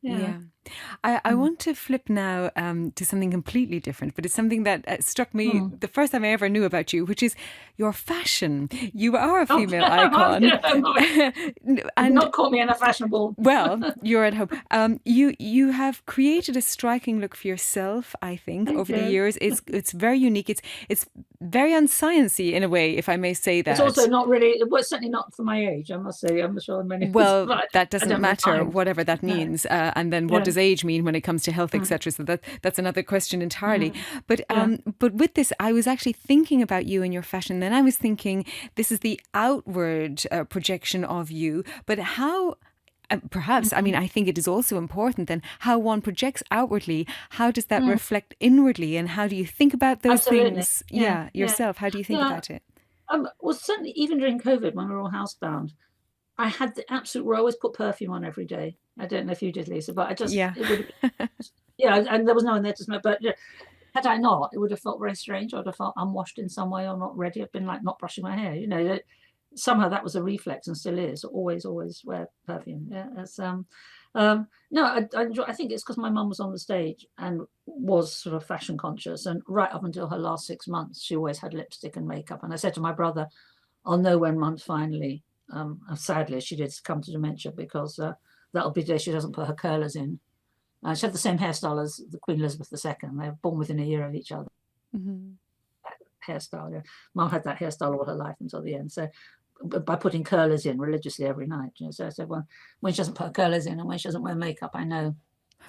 Yeah. Yeah. I Mm. want to flip now to something completely different, but it's something that struck me Mm. the first time I ever knew about you, which is your fashion. You are a Oh, female icon. And not caught me in a fashionable. well, you're at home. You have created a striking look for yourself, I think, Thank over the you. years. It's very unique. It's very unsciency in a way, if I may say It's also that. not really, well, certainly not for my age, I must say. I'm sure many, Well, but that I doesn't don't really matter, mind. whatever that No. means. And then what Yeah. does age mean when it comes to health, Mm. etc. So that's another question entirely. Mm. Yeah. But with this, I was actually thinking about you and your fashion. Then I was thinking this is the outward projection of you, but how. Perhaps, I Mm. mean, I think it is also important then how one projects outwardly. How does that Mm. reflect inwardly? And how do you think about those Absolutely. things? Yeah. Yeah, Yeah. yourself. How do you think Yeah. about it? Well, certainly even during COVID when we were all housebound, I had the absolute rule. I always put perfume on every day. I don't know if you did, Lisa, but Yeah. it would have been, yeah, and there was no one there to smell. But yeah, had I not, it would have felt very strange. I'd have felt unwashed in some way or not ready. I've been like not brushing my hair. Somehow that was a reflex and still is. Always wear perfume. Yeah, no, I think it's because my mum was on the stage and was sort of fashion conscious, and right up until her last 6 months, she always had lipstick and makeup. And I said to my brother, I'll know when mum's finally, sadly, she did come to dementia because that'll be the day she doesn't put her curlers in. She had the same hairstyle as the Queen Elizabeth II. They were born within a year of each other. Mhm. Hairstyle. Yeah. Mum had that hairstyle all her life until the end. So by putting curlers in religiously every night. So I said, well, when she doesn't put curlers in and when she doesn't wear makeup, I know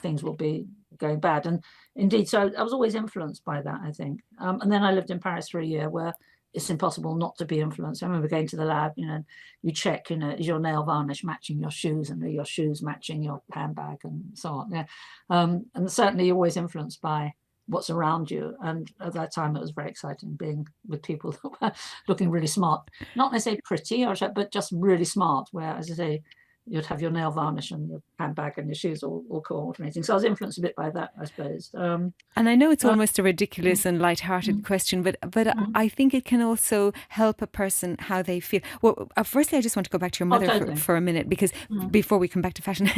things will be going bad. And indeed, so I was always influenced by that, I think. And then I lived in Paris for a year where it's impossible not to be influenced. I remember going to the lab, you check, is your nail varnish matching your shoes and are your shoes matching your handbag and so on. Yeah. And certainly you're always influenced by what's around you. And at that time, it was very exciting being with people that were looking really smart. Not necessarily pretty, but just really smart, where, as I say, you'd have your nail varnish and your handbag and your shoes all coordinating. So I was influenced a bit by that, I suppose. And I know it's Uh, almost a mm, ridiculous and light-hearted mm, question, but mm. I think it can also help a person how they feel. Well, firstly, I just want to go back to your Oh, mother totally. for a minute because Mm, before we come back to fashion,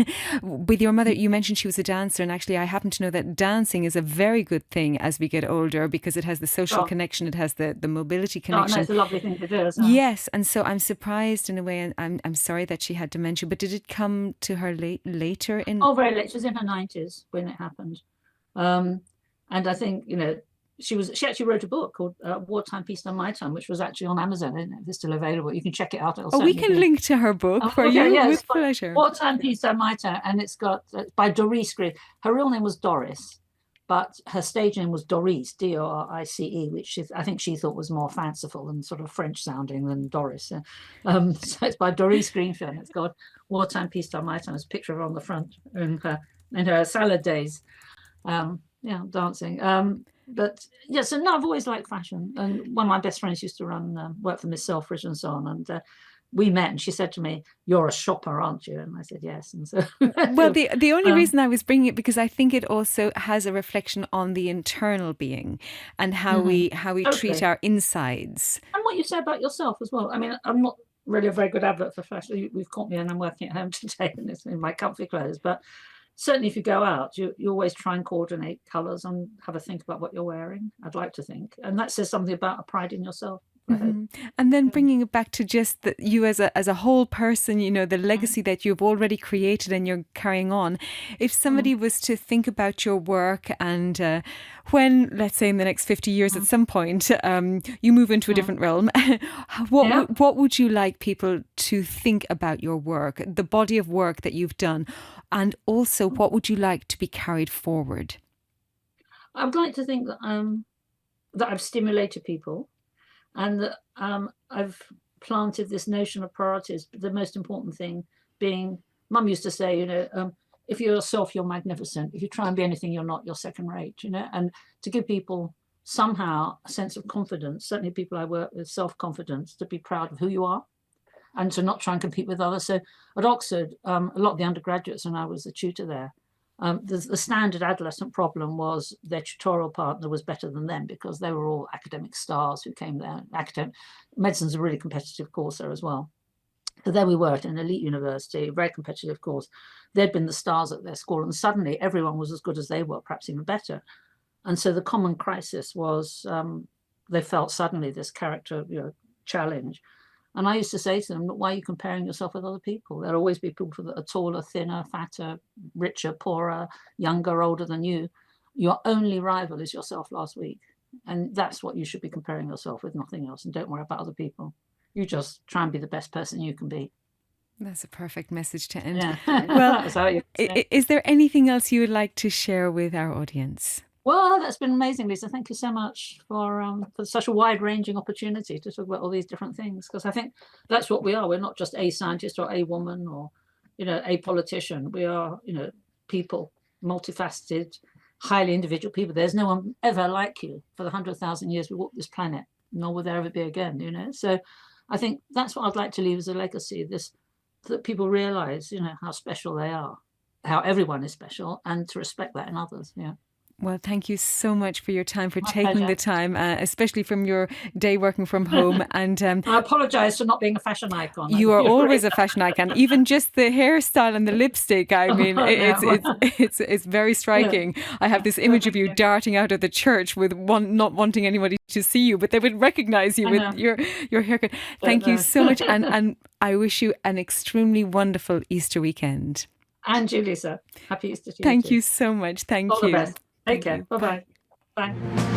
with your mother, mm. you mentioned she was a dancer, and actually, I happen to know that dancing is a very good thing as we get older because it has the social Oh, connection, it has the mobility oh, no, connection. it's a lovely thing to do as well. Yes, and so I'm surprised in a way, and I'm sorry that she had dementia, but did it come to her later in? Oh, very late. She was in her 90s when it happened. Um, and I think, she actually wrote a book called Wartime Peace Done My Time, which was actually on Amazon, isn't it? It's still available. You can check it out. It'll Oh, we certainly can be. link to her book Oh, for okay, you yeah, it's with got pleasure. Wartime Peace Done My Time, and it's by Dorice Greenfield. Her real name was Doris, but her stage name was Dorice, Dorice, which I think she thought was more fanciful and sort of French sounding than Doris. So it's by Dorice Greenfield, and it's got Wartime Peace Done My Time. There's a picture of her on the front in her salad days, yeah, dancing. But yeah, so no, I've always liked fashion, and one of my best friends used to run work for Miss Selfridge and so on, and we met, and she said to me, "You're a shopper, aren't you?" And I said, "Yes." And so, Well, the only um, reason I was bringing it because I think it also has a reflection on the internal being and mhm, how we treat totally. our insides. And what you say about yourself as well. I mean, I'm not really a very good advert for fashion. We've caught me, and I'm working at home today, and it's in my comfy clothes. But certainly, if you go out, you always try and coordinate colours and have a think about what you're wearing. I'd like to think, and that says something about a pride in yourself, I hope. Hmm. And then Yeah. bringing it back to just you as a whole person, the Mm, legacy that you've already created and you're carrying on. If mm, somebody was to think about your work and when, let's say, in the next 50 years at mm, some point, you move into a mm. different realm, Yeah. what would you like people to think about your work, the body of work that you've done, and also what would you like to be carried forward? I would like to think that I've stimulated people and that I've planted this notion of priorities. But the most important thing being, Mum used to say, if you're yourself, you're magnificent. If you try and be anything you're not, you're second rate. And to give people somehow a sense of confidence, certainly people I work with, self confidence, to be proud of who you are and to not try and compete with others. So at Oxford, a lot of the undergraduates, and I was a tutor there, the standard adolescent problem was their tutorial partner was better than them because they were all academic stars who came there. Medicine's a really competitive course there as well. So there we were at an elite university, very competitive course. they'd been the stars at their school, and suddenly everyone was as good as they were, perhaps even better. And so the common crisis was they felt suddenly this character challenge. And I used to say to them, why are you comparing yourself with other people? There'll always be people that are taller, thinner, fatter, richer, poorer, younger, older than you. Your only rival is yourself last week. And that's what you should be comparing yourself with, nothing else. And don't worry about other people. You just try and be the best person you can be. That's a perfect message to end. Yeah. Well, So, is there anything else you would like to share with our audience? Well, that's been amazing, Lisa. Thank you so much for such a wide-ranging opportunity to talk about all these different things, because I think that's what we are. We're not just a scientist or a woman or, a politician. We are, people, multifaceted, highly individual people. There's no one ever like you for the 100,000 years we walked this planet, nor will there ever be again, So I think that's what I'd like to leave as a legacy, that people realize, how special they are, how everyone is special, and to respect that in others. Yeah. Well, thank you so much for your time, for My taking pleasure. the time, especially from your day working from home. And I apologize for not being a fashion icon. you are always a fashion icon. Even just the hairstyle and the lipstick. I mean, it's very striking. I have this image of you darting out of the church with not wanting anybody to see you, but they would recognize you with your haircut. Thank you so much, and I wish you an extremely wonderful Easter weekend. And you, Lisa. Happy Easter to you. Thank you so much. Thank you. All the best. Take care. Bye-bye. Bye.